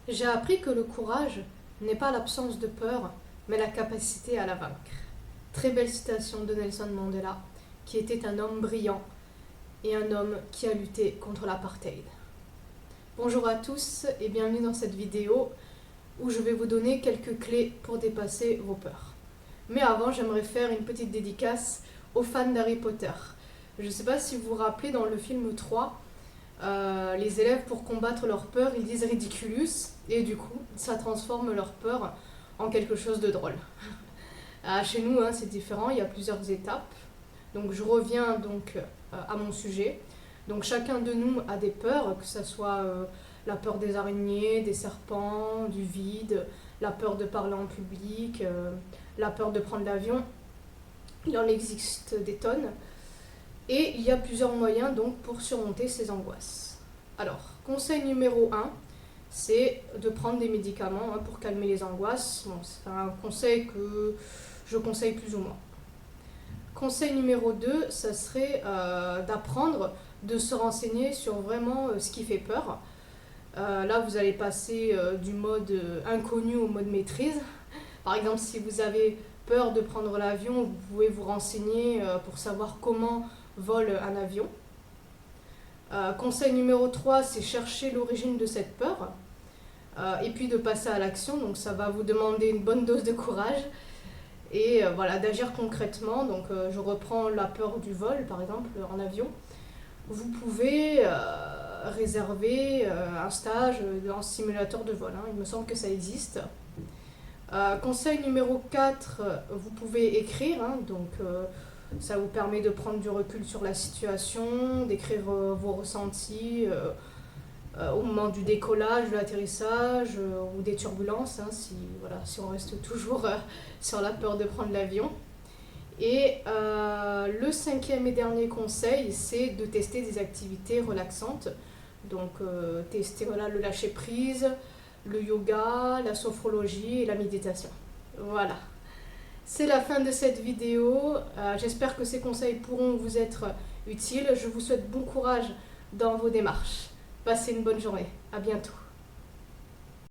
J'ai appris que le courage n'est pas l'absence de peur, mais la capacité à la vaincre. Très belle citation de Nelson Mandela, qui était un homme brillant et un homme qui a lutté contre l'apartheid. Bonjour à tous et bienvenue dans cette vidéo où je vais vous donner quelques clés pour dépasser vos peurs. Mais avant, j'aimerais faire une petite dédicace aux fans d'Harry Potter. Je ne sais pas si vous vous rappelez, dans le film 3, les élèves, pour combattre leur peur, ils disent Ridiculus, et du coup, ça transforme leur peur en quelque chose de drôle. Chez nous, c'est différent, il y a plusieurs étapes. Donc je reviens à mon sujet. Donc chacun de nous a des peurs, que ce soit la peur des araignées, des serpents, du vide, la peur de parler en public, la peur de prendre l'avion. Il en existe des tonnes. Et il y a plusieurs moyens donc pour surmonter ces angoisses. Alors, conseil numéro 1, c'est de prendre des médicaments pour calmer les angoisses. Bon, c'est un conseil que je conseille plus ou moins. Conseil numéro 2, ça serait d'apprendre, de se renseigner sur vraiment ce qui fait peur. Là, vous allez passer du mode inconnu au mode maîtrise. Par exemple, si vous avez peur de prendre l'avion, vous pouvez vous renseigner pour savoir comment vole un avion. Conseil numéro 3, c'est chercher l'origine de cette peur. Et puis de passer à l'action, donc ça va vous demander une bonne dose de courage. Et voilà, d'agir concrètement. Donc je reprends la peur du vol, par exemple, en avion. Vous pouvez réserver un stage en simulateur de vol. Il me semble que ça existe. Conseil numéro 4, vous pouvez écrire. Ça vous permet de prendre du recul sur la situation, d'écrire vos ressentis au moment du décollage, de l'atterrissage ou des turbulences, si on reste toujours sur la peur de prendre l'avion. Et le 5e et dernier conseil, c'est de tester des activités relaxantes. Donc tester le lâcher-prise, le yoga, la sophrologie et la méditation. Voilà. C'est la fin de cette vidéo. J'espère que ces conseils pourront vous être utiles. Je vous souhaite bon courage dans vos démarches. Passez une bonne journée. À bientôt.